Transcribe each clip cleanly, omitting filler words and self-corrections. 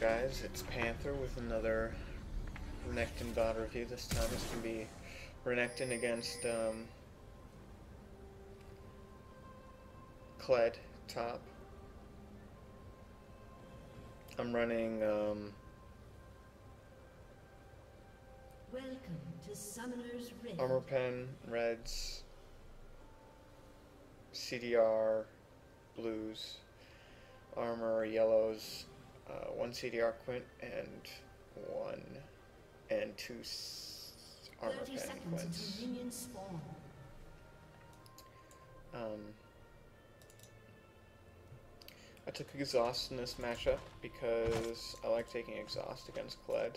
guys? It's Panther with another Renekton VOD review. This time it's going to be Renekton against Kled top. I'm running Welcome to Summoner's Rift. Armor Pen Reds, CDR Blues, Armor Yellows, 1 CDR Quint, and 2 Armor Pen Quints. I took Exhaust in this matchup because I like taking Exhaust against Kled.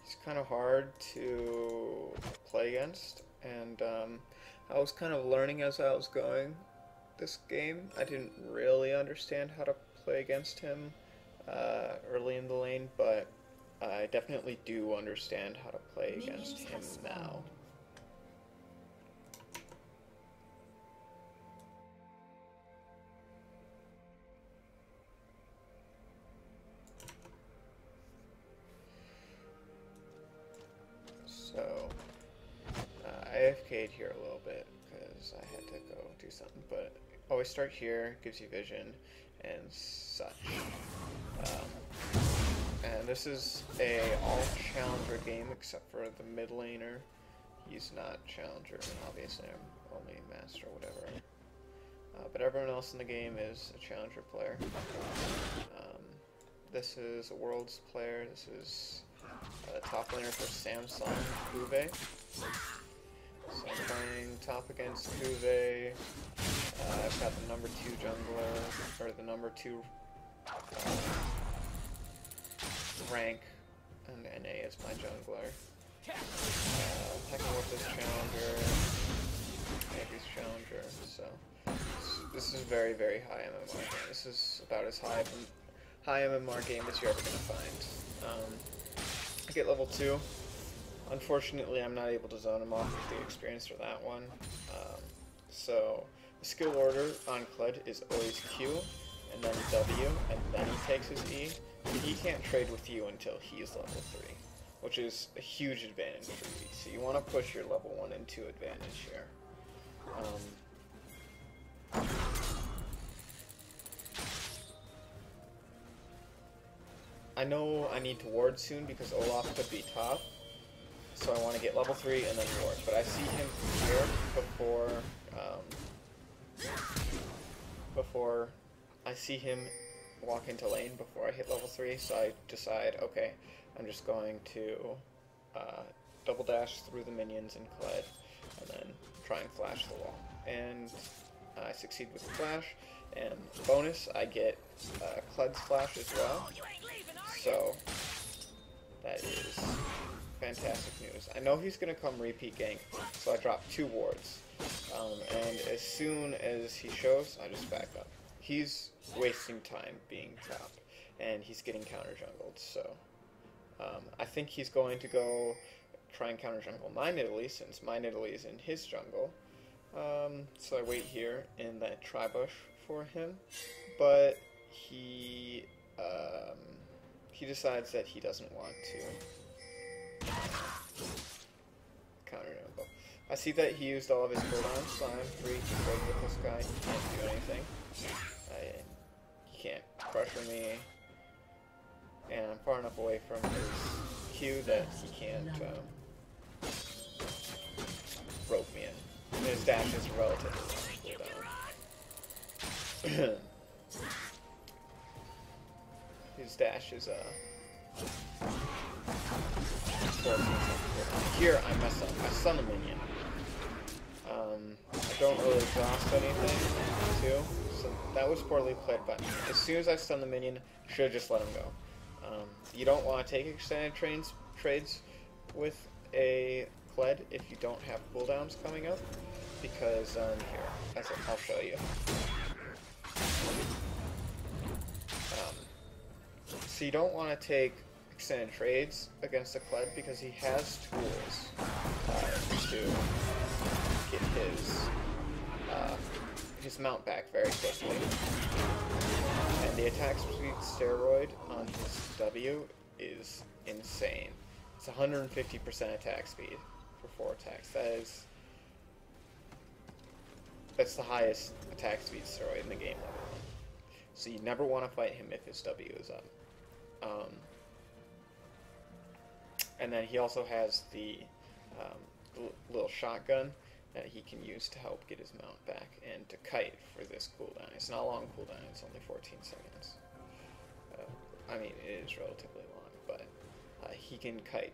He's kind of hard to play against, and I was kind of learning as I was going this game. I didn't really understand how to play against him early in the lane, but I definitely do understand how to play against him now. So, I AFK'd here a little bit because I had to go do something, but always start here, gives you vision and such. And this is a all-challenger game except for the mid laner. He's not challenger, and obviously I'm only master or whatever. But everyone else in the game is a challenger player. This is a Worlds player. This is the top laner for Samsung, Kuve. So I'm playing top against Kuve. I've got the number 2 jungler, or the number 2 rank, and NA is my jungler. Attacking with this challenger, maybe challenger, so this is very, very high MMR game. This is about as high MMR game as you're ever going to find. I get level 2. Unfortunately, I'm not able to zone him off with the experience for that one. So the skill order on Kled is always Q, and then W, and then he takes his E. He can't trade with you until he's level 3, which is a huge advantage for you. So you want to push your level 1 and 2 advantage here. I know I need to ward soon because Olaf could be top, so I want to get level 3 and then ward. But I see him here before I see him walk into lane before I hit level 3, so I decide, okay, I'm just going to double dash through the minions in Kled and then try and flash the wall. And I succeed with the flash, and bonus, I get Kled's flash as well. So that is fantastic news. I know he's going to come repeat gank, so I drop 2 wards. And as soon as he shows, I just back up. He's wasting time being top, and he's getting counter jungled, so I think he's going to go try and counter jungle my Nidalee, since my Nidalee is in his jungle. So I wait here in that tri-bush for him, but he decides that he doesn't want to counter jungle. I see that he used all of his cooldowns, so I'm free to trade with this guy. He can't do anything. He can't pressure me, and I'm far enough away from his Q that he can't rope me in. And his dash is relatively cooldown. His dash is 14 Here I mess up. I stun the minion. I don't really exhaust anything, too. So that was poorly played by me. As soon as I stun the minion, should have just let him go. You don't want to take extended trades with a Kled if you don't have cooldowns coming up, because here, I'll show you. So you don't want to take extended trades against a Kled because he has tools to get his mount back very quickly. And the attack speed steroid on his W is insane. It's 150% attack speed for 4 attacks. That's the highest attack speed steroid in the game level 1. So you never want to fight him if his W is up. And then he also has the little shotgun that he can use to help get his mount back, and to kite for this cooldown. It's not a long cooldown, it's only 14 seconds. I mean, it is relatively long, but he can kite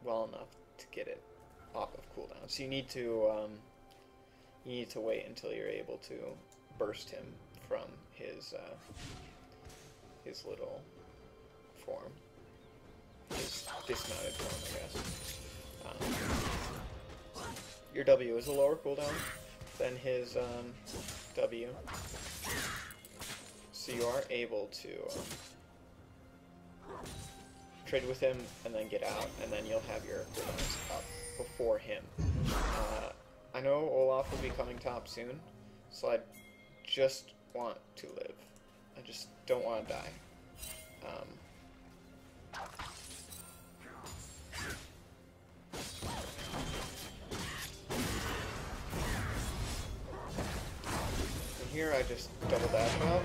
well enough to get it off of cooldown. So you need to wait until you're able to burst him from his little form, his dismounted form, I guess. Your W is a lower cooldown than his W, so you are able to trade with him and then get out, and then you'll have your cooldowns up before him. I know Olaf will be coming top soon, so I just want to live. I just don't want to die. Here I just double dash out,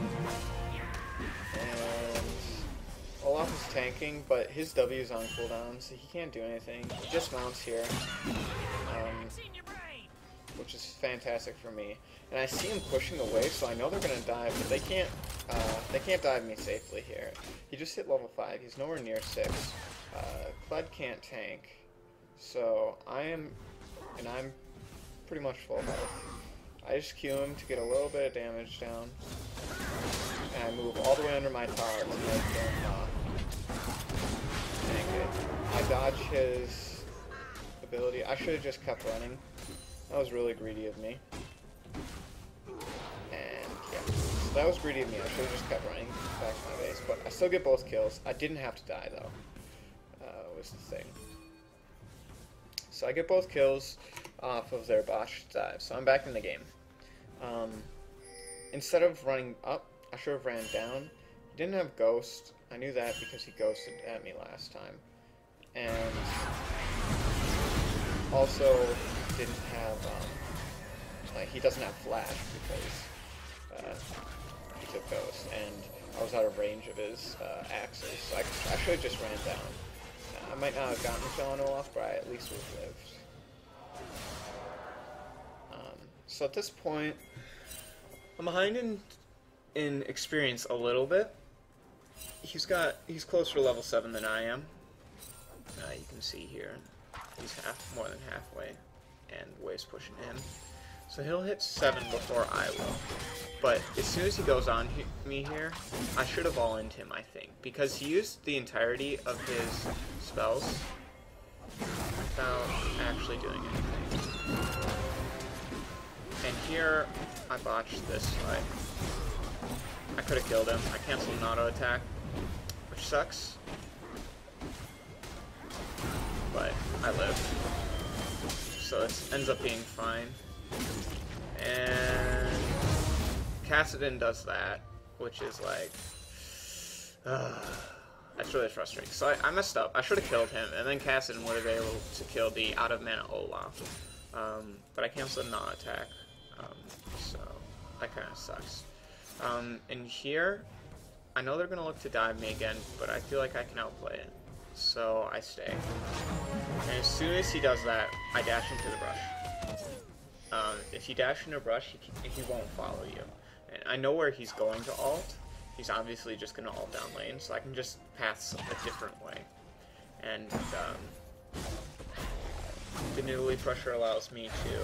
and Olaf is tanking, but his W is on cooldown, so he can't do anything. He just mounts here, which is fantastic for me. And I see him pushing away, so I know they're gonna dive, but they can't dive me safely here. He just hit level 5. He's nowhere near 6. Kled can't tank, so I'm pretty much full health. I just Q him to get a little bit of damage down, and I move all the way under my tower to make him tank it. I dodge his ability. I should have just kept running. That was really greedy of me. And yeah, so that was greedy of me. I should have just kept running back to my base, but I still get both kills. I didn't have to die though, was the thing. So I get both kills off of their botched dive, so I'm back in the game. Instead of running up, I should have ran down. He didn't have Ghost. I knew that because he ghosted at me last time. And also didn't have, he doesn't have Flash because he took Ghost, and I was out of range of his axes, so I should have just ran down. I might not have gotten the kill on Olaf, but I at least would have lived. So at this point, I'm behind in experience a little bit. He's closer to level 7 than I am. You can see here, he's more than halfway, and Wave's pushing him. So he'll hit 7 before I will. But as soon as he goes on me here, I should have all-in'd him, I think, because he used the entirety of his spells without actually doing anything. And here, I botched this fight. I could have killed him. I canceled an auto attack, which sucks. But I lived. So it ends up being fine. And Kassadin does that, which is like... that's really frustrating. So I messed up. I should have killed him, and then Kassadin would have been able to kill the out-of-mana Olaf. But I canceled an auto attack. So that kind of sucks. And here, I know they're going to look to dive me again, but I feel like I can outplay it. So I stay. And as soon as he does that, I dash into the brush. If you dash into a brush, he won't follow you. And I know where he's going to ult. He's obviously just going to ult down lane, so I can just pass a different way. And the Noodly pressure allows me to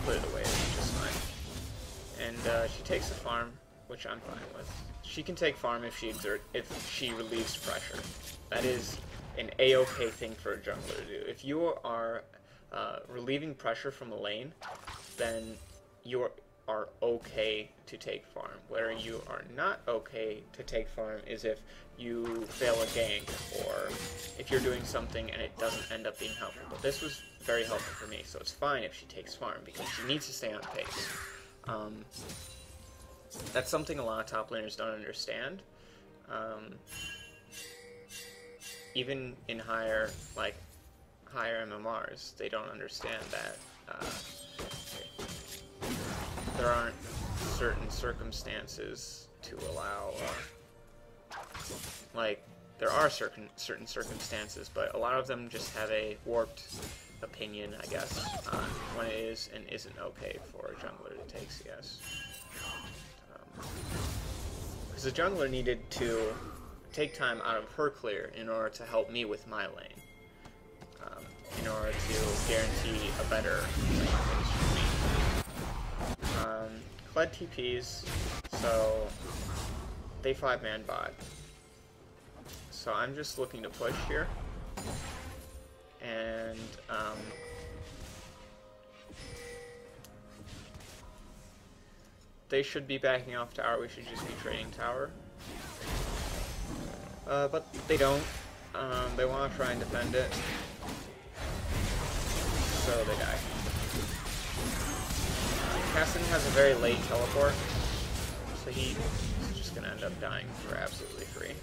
put it away, which is fine. And she takes the farm, which I'm fine with. She can take farm if she relieves pressure. That is an A-OK thing for a jungler to do. If you are relieving pressure from a lane, then you are okay to take farm. Where you are not okay to take farm is if you fail a gank, or if you're doing something and it doesn't end up being helpful. But this was very helpful for me, so it's fine if she takes farm, because she needs to stay on pace. That's something a lot of top laners don't understand. Even in higher MMRs, they don't understand that there aren't certain circumstances to allow, like, there are certain circumstances, but a lot of them just have a warped opinion, I guess, on when it is and isn't okay for a jungler to take CS. Because the jungler needed to take time out of her clear in order to help me with my lane, in order to guarantee a better lane phase for me. Kled TPs, so they 5-man bot. So I'm just looking to push here, and they should be backing off tower. We should just be trading tower. But they don't. They want to try and defend it. So they die. Casson has a very late teleport, so he's just going to end up dying for absolutely free.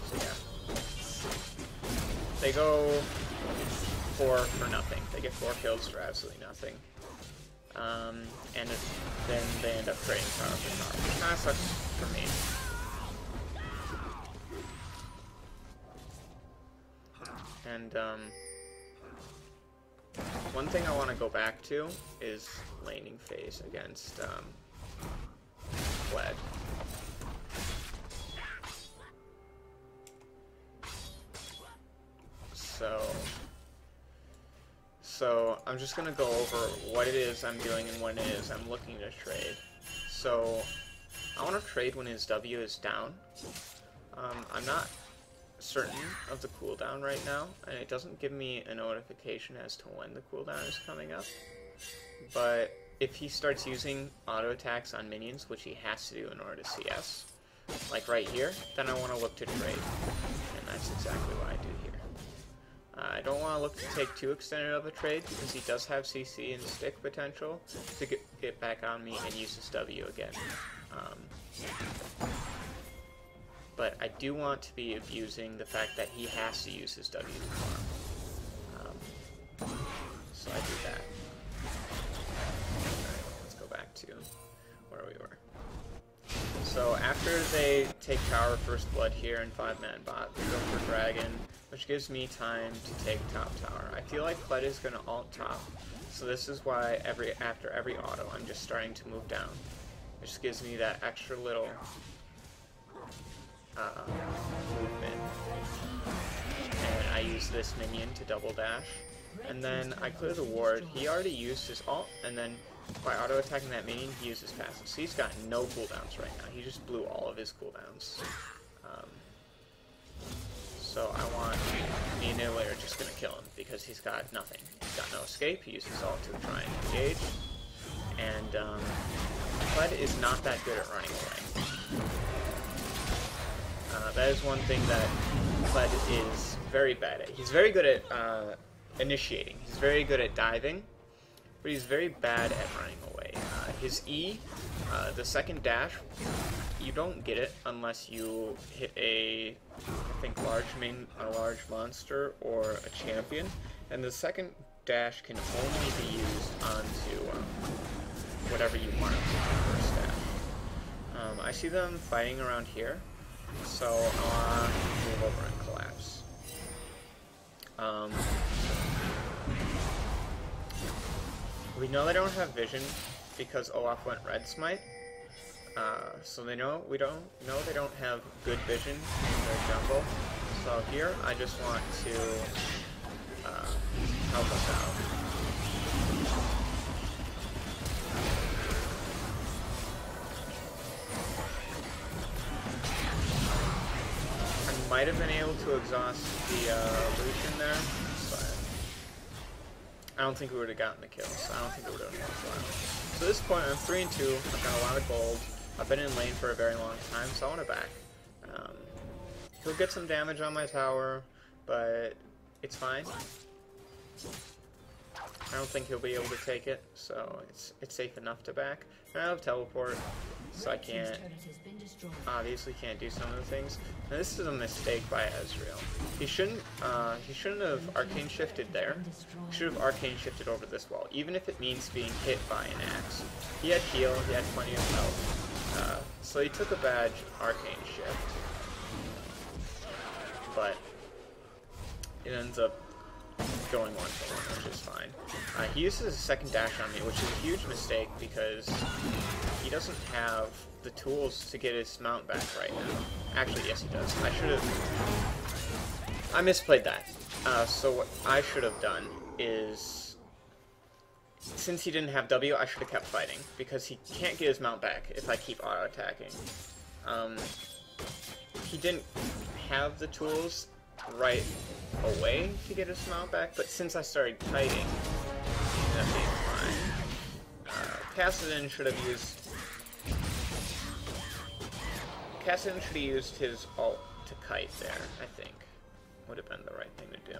So yeah. They go 4 for nothing. They get 4 kills for absolutely nothing. And then they end up trading tower for tower, which kind of sucks for me. And one thing I want to go back to is laning phase against Kled. So I'm just going to go over what it is I'm doing and when it is I'm looking to trade. So I want to trade when his W is down. I'm not certain of the cooldown right now, and it doesn't give me a notification as to when the cooldown is coming up. But if he starts using auto attacks on minions, which he has to do in order to CS, like right here, then I want to look to trade. And that's exactly what I do here. I don't want to look to take too extended of a trade, because he does have CC and stick potential to get back on me and use his W again. But I do want to be abusing the fact that he has to use his W to farm. So I do that. Alright, let's go back to where we were. So after they take tower first blood here and 5-man bot, they go for dragon, which gives me time to take top tower. I feel like Kled is going to ult top, so this is why after every auto I'm just starting to move down. It just gives me that extra little movement. And I use this minion to double dash, and then I clear the ward. He already used his ult, and then by auto attacking that minion, he uses passive. So he's got no cooldowns right now. He just blew all of his cooldowns. So I want me and Nidalee are just gonna kill him because he's got nothing. He's got no escape. He uses ult to try and engage, and Kled is not that good at running away. That is one thing that Kled is very bad at. He's very good at initiating. He's very good at diving, but he's very bad at running away. His E, the second dash, you don't get it unless you hit a, I think, a large monster or a champion, and the second dash can only be used onto whatever you want it to be first dash. I see them fighting around here, so I want to move over and collapse. We know they don't have vision because Olaf went red smite. So they know they don't have good vision in their jungle. So here I just want to help us out. I might have been able to exhaust the Lucian there, but I don't think we would have gotten the kill, so I don't think it would have been worthwhile. So at this point I'm 3-2, I've got a lot of gold. I've been in lane for a very long time, so I want to back. He'll get some damage on my tower, but it's fine. I don't think he'll be able to take it, so it's safe enough to back. And I have teleport, so I can't, obviously can't do some of the things. Now this is a mistake by Ezreal. He shouldn't have arcane shifted there. He should have arcane shifted over this wall, even if it means being hit by an axe. He had heal, he had plenty of health, so he took a bad arcane shift. But it ends up going 1-for-1, which is fine. He uses a second dash on me, which is a huge mistake because he doesn't have the tools to get his mount back right now. Actually, yes he does. I misplayed that. So what I should have done is, since he didn't have W, I should have kept fighting, because he can't get his mount back if I keep auto-attacking. He didn't have the tools right away to get his mount back, but since I started kiting, he ended up being fine. Kassadin should have used his ult to kite there, I think. Would have been the right thing to do.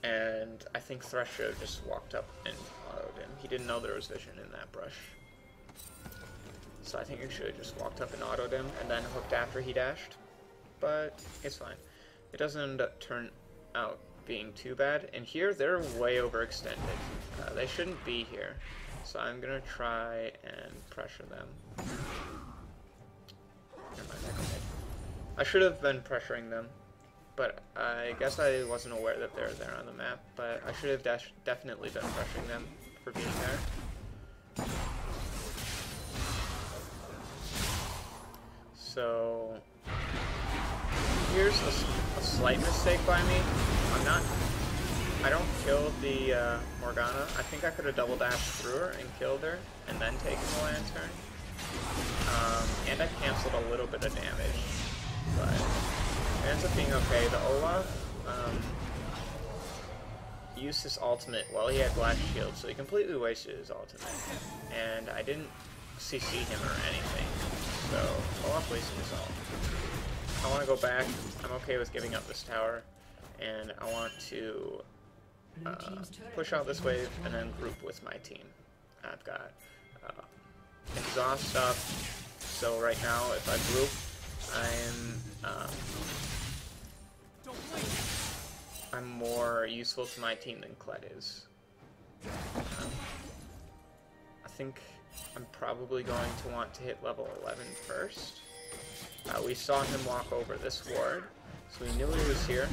And I think Thresh should have just walked up and autoed him. He didn't know there was vision in that brush. So I think he should have just walked up and autoed him and then hooked after he dashed. But it's fine. It doesn't end up turn out being too bad. And here, they're way overextended. They shouldn't be here. So I'm going to try and pressure them. Never mind, I should have been pressuring them. But I guess I wasn't aware that they're there on the map. But I should have definitely been pressuring them for being there. So here's a slight mistake by me. I don't kill the Morgana. I think I could have double dashed through her and killed her and then taken the lantern. And I canceled a little bit of damage, but it ends up being okay. The Olaf used his ultimate while he had Black Shield, so he completely wasted his ultimate. And I didn't CC him or anything, so Olaf wasted his ult. I want to go back. I'm okay with giving up this tower, and I want to push out this wave and then group with my team. I've got exhaust up, so right now if I group, I'm more useful to my team than Kled is. I think I'm probably going to want to hit level 11 first. We saw him walk over this ward, so we knew he was here,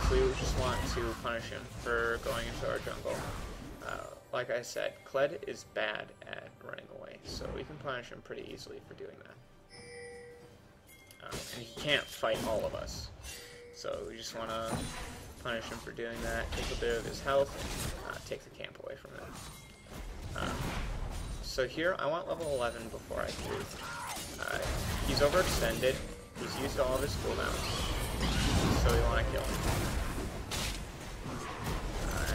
so we just want to punish him for going into our jungle. Like I said, Kled is bad at running away, so we can punish him pretty easily for doing that. And he can't fight all of us, so we just want to punish him for doing that, take a bit of his health, and take the camp away from him. So here, I want level 11 before I group. He's overextended, he's used all of his cooldowns, so we want to kill him.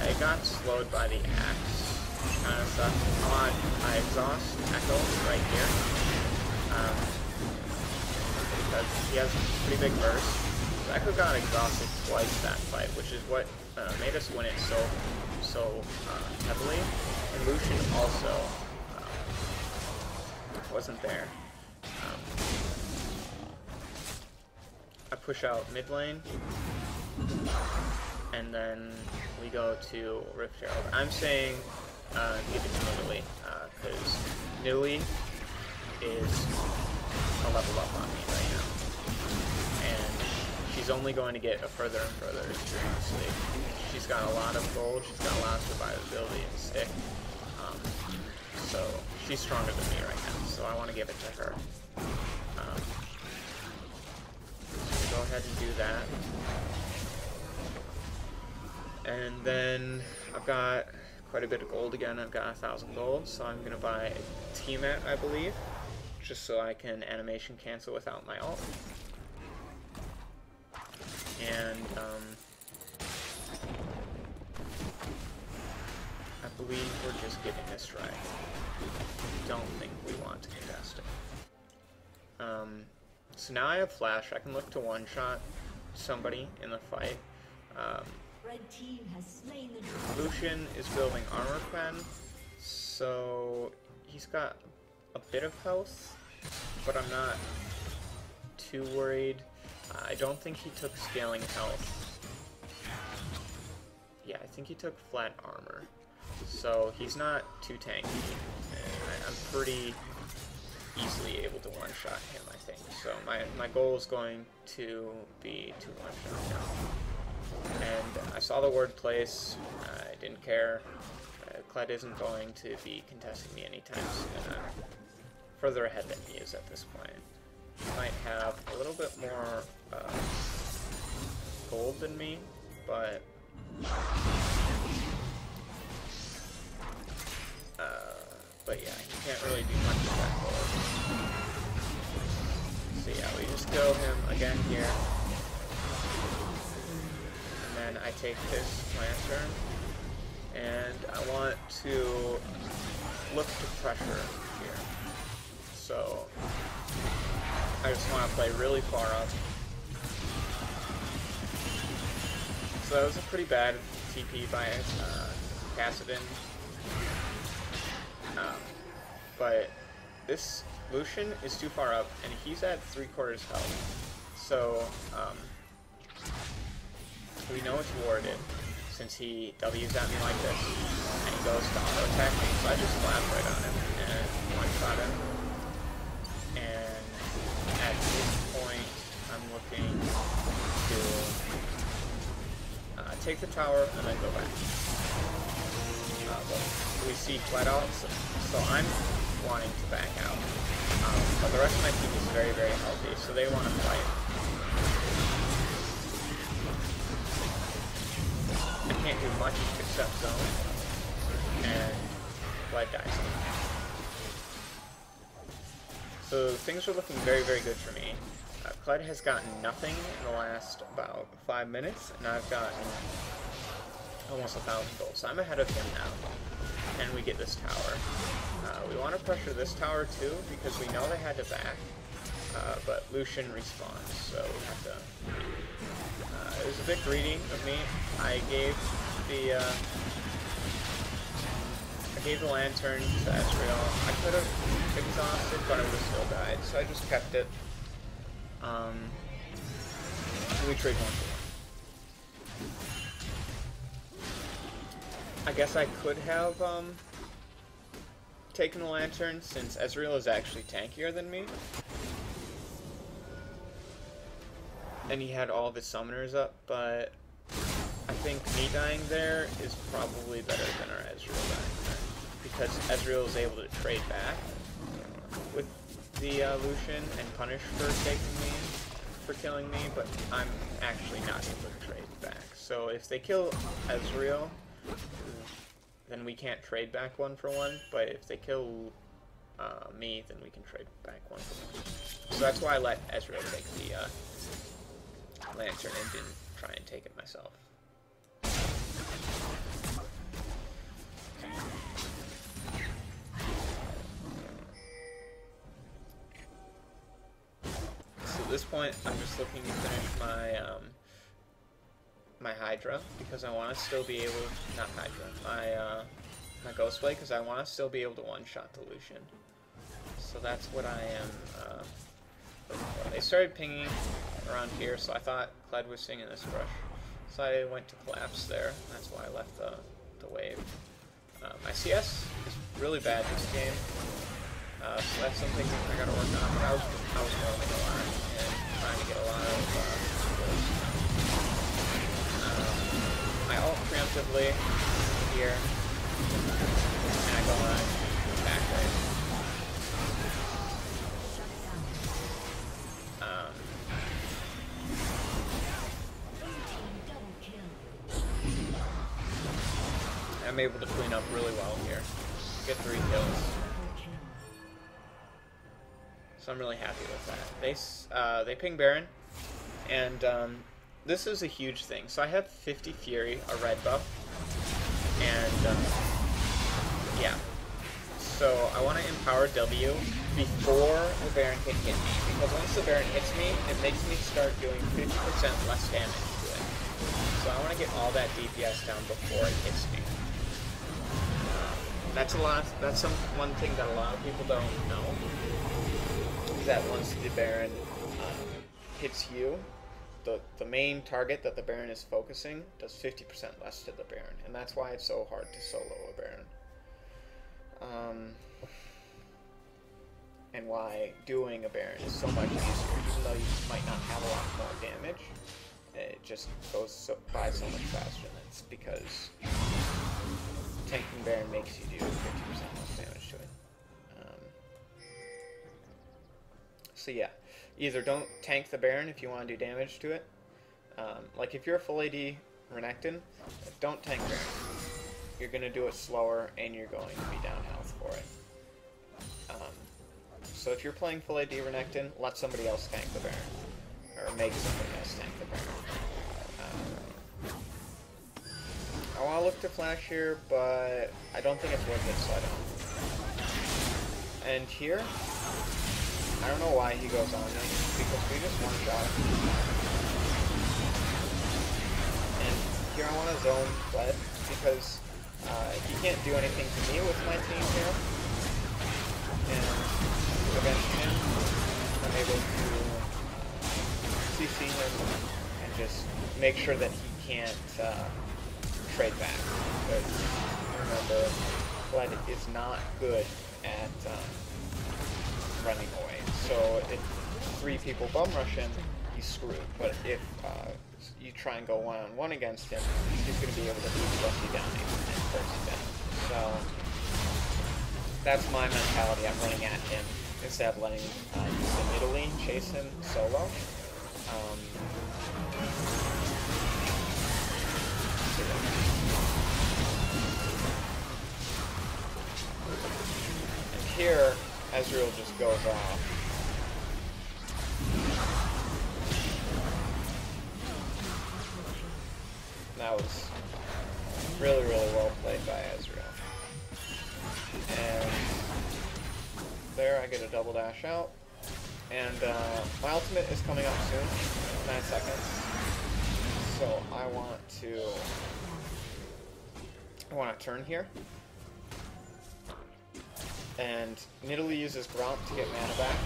I got slowed by the axe, which kind of sucks. I exhaust Echo right here, because he has a pretty big burst. So Echo got exhausted twice that fight, which is what made us win it so heavily. And Lucian also wasn't there. I push out mid lane, and then we go to Rift Herald. I'm saying give it to Nidalee, because Nidalee is a level up on me right now, and she's only going to get a further and further seriously. She's got a lot of gold, she's got a lot of survivability and stick, so she's stronger than me right now, so I want to give it to her. So go ahead and do that. And then I've got quite a bit of gold again. I've got 1,000 gold, so I'm gonna buy a T-Mat, I believe, just so I can animation cancel without my ult. And I believe we're just getting this right. Don't think we want to contest it. So now I have flash. I can look to one-shot somebody in the fight. Red team has slain the dragon. Lucian is building armor pen, so he's got a bit of health, but I'm not too worried. I don't think he took scaling health. Yeah, I think he took flat armor, so he's not too tanky. I'm pretty easily able to one-shot him, I think. So my goal is going to be to one-shot him. And I saw the word place. I didn't care. Kled isn't going to be contesting me anytime soon. I'm further ahead than he is at this point. He might have a little bit more gold than me, but yeah, he can't really do much with that gold. So yeah, we just kill him again here. And then I take this lantern, and I want to look to pressure here. So I just want to play really far up. So that was a pretty bad TP by Kassadin. But this Lucian is too far up, and he's at 3/4 health. So we know it's warded, since he W's at me like this, and he goes to auto attack me. So I just slap right on him and one-shot him. And at this point, I'm looking to take the tower and then go back. But we see Kled out, so I'm wanting to back out. But the rest of my team is very, very healthy, so they want to fight. I can't do much except zone, and Kled dies. So things are looking very, very good for me. Kled has gotten nothing in the last about 5 minutes, and I've gotten almost 1,000 gold. So I'm ahead of him now, and we get this tower. We want to pressure this tower too, because we know they had to back, but Lucian respawns, so we have to... it was a bit greedy of me. I gave the lantern to Ezreal. I could have exhausted, but I would have still died, so I just kept it. We trade 1 for 1. I guess I could have taken the lantern, since Ezreal is actually tankier than me. And he had all of his summoners up, but I think me dying there is probably better than our Ezreal dying there, because Ezreal is able to trade back with the Lucian and punish for killing me, but I'm actually not able to trade back. So if they kill Ezreal, then we can't trade back 1 for 1, but if they kill me, then we can trade back 1 for 1. So that's why I let Ezreal take the lantern and didn't try and take it myself. So at this point, I'm just looking to finish my my Hydra, because I want to still be able, not Hydra, my Ghostblade, because I want to still be able to one-shot the Lucian. So that's what I am looking for. They started pinging around here, so I thought Kled was singing this brush. So I went to collapse there. That's why I left the wave. My CS is really bad this game, so that's something I gotta work on. But I was roaming a lot and trying to get a lot of kills. I ult preemptively here, and I go on back right. I'm able to clean up really well here. Get 3 kills. So I'm really happy with that. They ping Baron, and this is a huge thing. So I have 50 Fury, a red buff, and yeah. So I want to empower W before the Baron can hit me, because once the Baron hits me, it makes me start doing 50% less damage to it. so I want to get all that DPS down before it hits me. That's one thing that a lot of people don't know, is that once the Baron hits you, the main target that the Baron is focusing does 50% less to the Baron, and that's why it's so hard to solo a Baron. And why doing a Baron is so much easier, even though you might not have a lot more damage. It just goes by so much faster, and that's because tanking Baron makes you do 50% less damage to it. So yeah, either don't tank the Baron if you want to do damage to it. Like if you're a full AD Renekton, don't tank Baron. You're going to do it slower, and you're going to be down health for it. So if you're playing full AD Renekton, let somebody else tank the Baron. Or make somebody else tank the Baron. I want to look to flash here, but I don't think it's worth it, so I don't. And here, I don't know why he goes on me, because we just one-shot. And here I want to zone Kled, because he can't do anything to me with my team here. And against him, I'm able to CC him and just make sure that he can't trade back. Because remember, Kled is not good at running away. So if 3 people bum rush him, he's screwed. But if you try and go one-on-one against him, he's going to be able to plus you down and force you down. So that's my mentality. I'm running at him instead of letting the middle lane chase him solo. And here, Ezreal just goes off. That was really, really well played by Ezreal. And there I get a double dash out. And my ultimate is coming up soon, 9 seconds. So I want to turn here. And Nidalee uses Gromp to get mana back.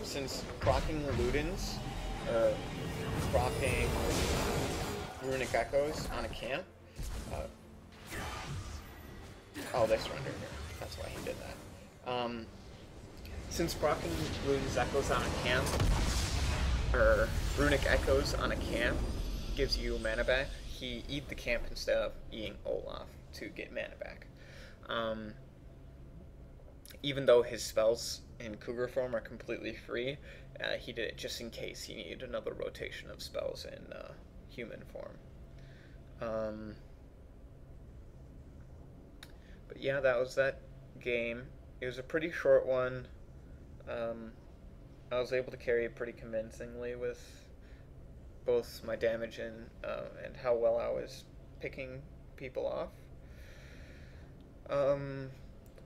Since proccing Ludens, or proccing Runic Echoes on a camp, oh, they surrendered here. That's why he did that. Since proccing Ludens Echoes on a camp, or Runic Echoes on a camp, gives you mana back, he eat the camp instead of eating Olaf to get mana back. Even though his spells in Cougar form are completely free, he did it just in case he needed another rotation of spells in human form. But yeah, that was that game. It was a pretty short one. I was able to carry it pretty convincingly with both my damage and how well I was picking people off.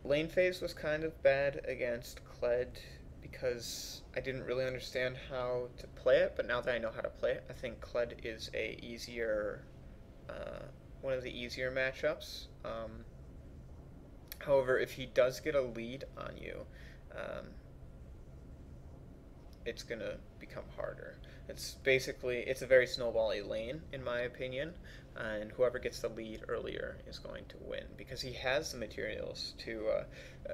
Lane phase was kind of bad against Kled because I didn't really understand how to play it, but now that I know how to play it, I think Kled is one of the easier matchups. However, if he does get a lead on you, it's gonna become harder. It's a very snowbally lane, in my opinion, and whoever gets the lead earlier is going to win, because he has the materials to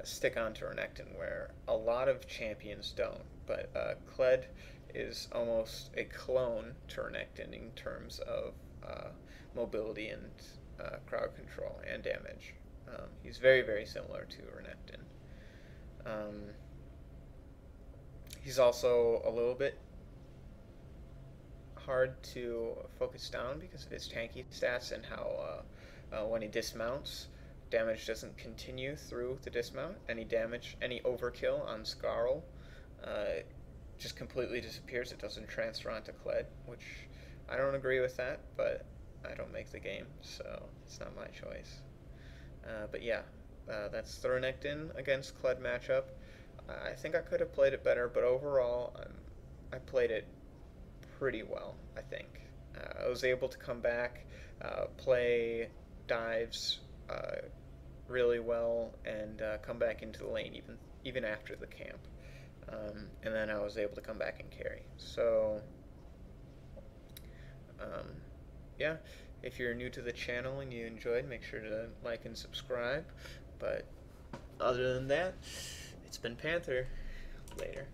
stick on to Renekton, where a lot of champions don't. But Kled is almost a clone to Renekton in terms of mobility and crowd control and damage. He's very, very similar to Renekton. He's also a little bit hard to focus down because of his tanky stats and how when he dismounts, damage doesn't continue through the dismount. Any overkill on Skarl just completely disappears. It doesn't transfer onto Kled, which I don't agree with that, but I don't make the game, so it's not my choice. But yeah, that's the Renekton against Kled matchup. I think I could have played it better, but overall, I played it pretty well, I think. I was able to come back, play dives really well, and come back into the lane even after the camp. And then I was able to come back and carry. So, yeah, if you're new to the channel and you enjoyed, make sure to like and subscribe. But other than that, it's been Panther. Later.